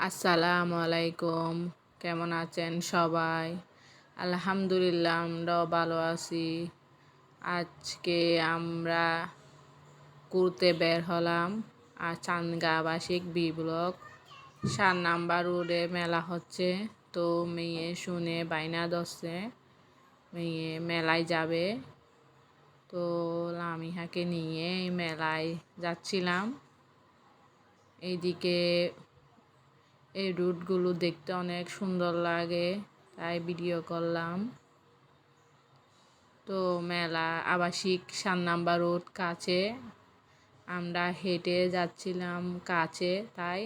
আসসালামু আলাইকুম। কেমন আছেন সবাই? আলহামদুলিল্লাহ আমরাও ভালো আছি। আজকে আমরা ঘুরতে বের হলাম আর চান্দগাঁ আবাসিক বি ব্লক 7 নাম্বার রোডে মেলা হচ্ছে। তো মেয়ে শুনে বাইনা ধরছে মেয়ে মেলায় যাবে। তো লামিহাকে নিয়ে এই মেলায় যাচ্ছিলাম। এইদিকে এই রুটগুলো দেখতে অনেক সুন্দর লাগে, তাই ভিডিও করলাম। তো মেলা আবাসিক 7 নাম্বার রোড কাছে, আমরা হেঁটে যাচ্ছিলাম কাছে, তাই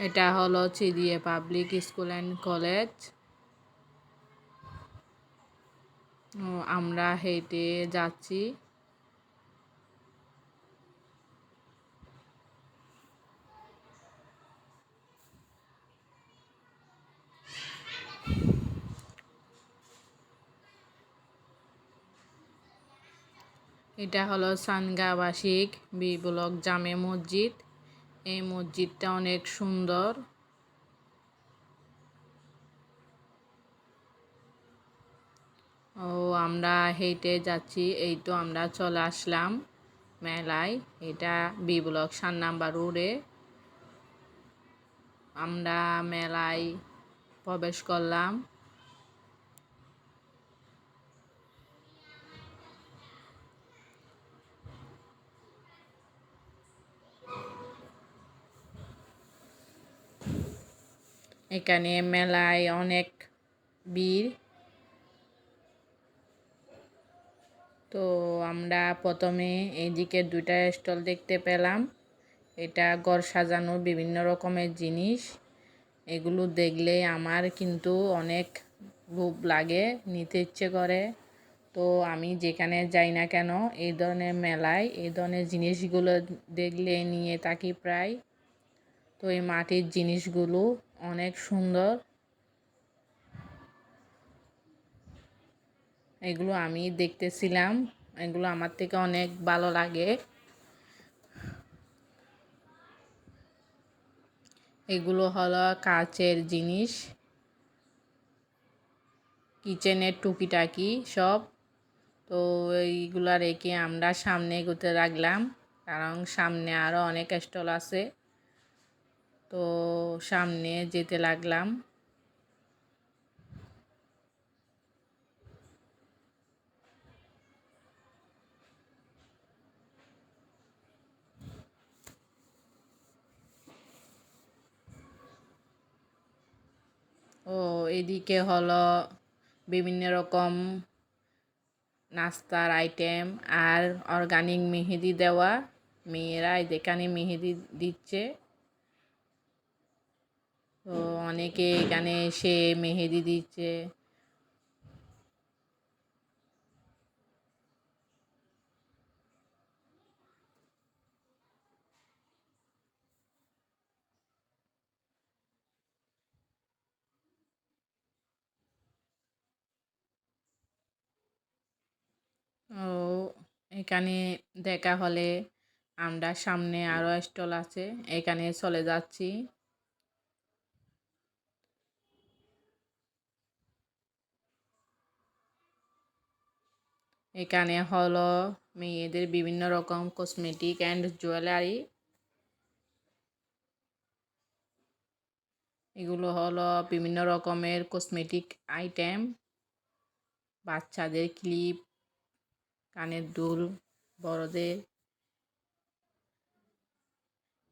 এটা হলো চিদিয়ে পাবলিক স্কুল অ্যান্ড কলেজ। আমরা হেঁটে যাচ্ছি। এটা হলো চান্দগাঁ আবাসিক বি ব্লক জামে মসজিদ। এই মসজিদটা অনেক সুন্দর। আমরা হেঁটে যাচ্ছি, এই তো আমরা চলে আসলাম মেলায়। এটা বি ব্লক 7 নাম্বার রোডে। আমরা মেলায় প্রবেশ করলাম। এখানে মেলায় অনেক ভিড়। তো আমরা প্রথমে এইদিকে 2টা স্টল দেখতে পেলাম। এটা ঘর সাজানোর বিভিন্ন রকমের জিনিস। এগুলো দেখলে আমার কিন্তু অনেক লোভ লাগে, নিতে ইচ্ছে করে। তো আমি যেখানে যাই না কেন এই ধরনের মেলায় এই ধরনের জিনিসগুলো দেখলে নিয়ে থাকি প্রায়। তো এই মাটির জিনিসগুলো অনেক সুন্দর। এগুলো আমি দেখতেছিলাম, এগুলো আমার থেকে অনেক ভালো লাগে। এগুলো হলো কাচের জিনিস, কিচেনের টুকিটাকি সব। তো এইগুলা রেখে আমরা সামনে এগোতে লাগলাম, কারণ সামনে আরও অনেক স্টল আছে। তো সামনে যেতে লাগলাম। এদিকে হলো বিভিন্ন রকম নাস্তার আইটেম আর অর্গানিক মেহেদি দেওয়া। মেয়েরা এখানে মেহেদি দিচ্ছে। তো অনেকে এখানে এসে মেহেদি দিচ্ছে। ও এখানে দেখা হলে আমরা সামনে আরও স্টল আছে, এখানে চলে যাচ্ছি। এখানে হলো মেয়েদের বিভিন্ন রকম কসমেটিক অ্যান্ড জুয়েলারি। এগুলো হলো বিভিন্ন রকমের কসমেটিক আইটেম, বাচ্চাদের ক্লিপ, কানের দুল, বড়দের।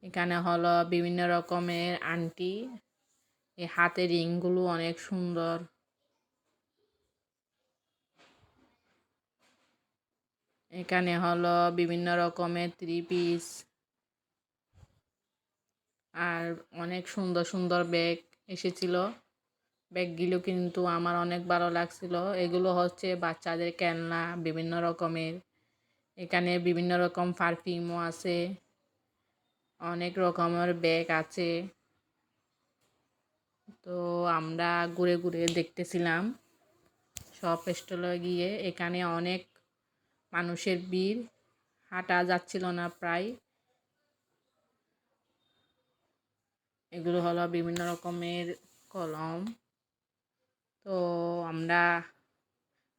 এখানে হলো বিভিন্ন রকমের আংটি। এই হাতের রিংগুলো অনেক সুন্দর। এখানে হলো বিভিন্ন রকমের 3 পিস আর অনেক সুন্দর সুন্দর ব্যাগ এসেছিল। ব্যাগগুলো কিন্তু আমার অনেক ভালো লাগছিল। এগুলো হচ্ছে বাচ্চাদের খেলনা বিভিন্ন রকমের। এখানে বিভিন্ন রকম পারফিউমও আছে, অনেক রকমের ব্যাগ আছে। তো আমরা ঘুরে ঘুরে দেখতেছিলাম সব স্টলে গিয়ে। এখানে অনেক মানুষের ভিড়, হাঁটা যাচ্ছিল না প্রায়। এগুলো হলো বিভিন্ন রকমের কলম। তো আমরা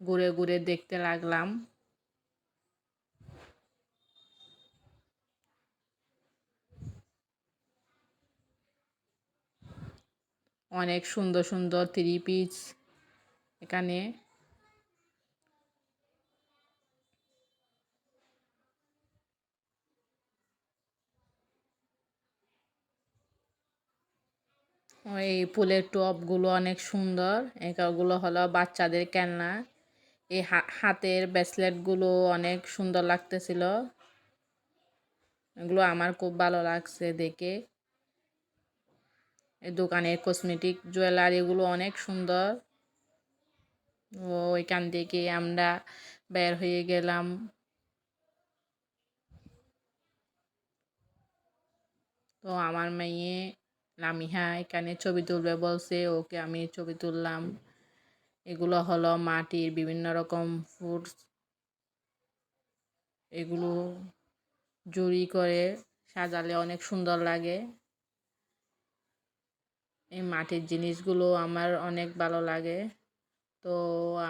ঘুরে ঘুরে দেখতে লাগলাম। অনেক সুন্দর সুন্দর থ্রি পিস এখানে। ওই ফুলের টবগুলো অনেক সুন্দর। এগুলো হলো বাচ্চাদের খেলনা। এই হাতের ব্রেসলেটগুলো অনেক সুন্দর লাগতেছিল। এগুলো আমার খুব ভালো লাগছে দেখে। এই দোকানের কসমেটিক জুয়েলারিগুলো অনেক সুন্দর। ওইখান থেকে আমরা বের হয়ে গেলাম। তো আমার মেয়ে লামিহা এখানে ছবি তুলবে বলছে, ওকে আমি ছবি তুললাম। এগুলো হলো মাটির বিভিন্ন রকম ফ্রুটস। এগুলো জুড়ি করে সাজালে অনেক সুন্দর লাগে। এই মাটির জিনিসগুলো আমার অনেক ভালো লাগে। তো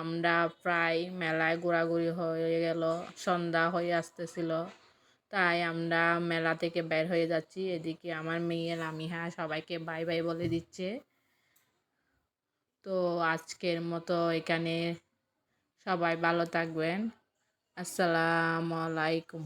আমরা প্রায় মেলায় ঘোরাঘুরি হয়ে গেল, সন্ধ্যা হয়ে আসতেছিল। তাই আমরা মেলা থেকে বের হয়ে যাচ্ছি। এদিকে আমার মেয়ে লামিহা সবাইকে বাই বাই বলে দিচ্ছে। তো আজকের মতো এখানে, সবাই ভালো থাকবেন। আসসালামু আলাইকুম।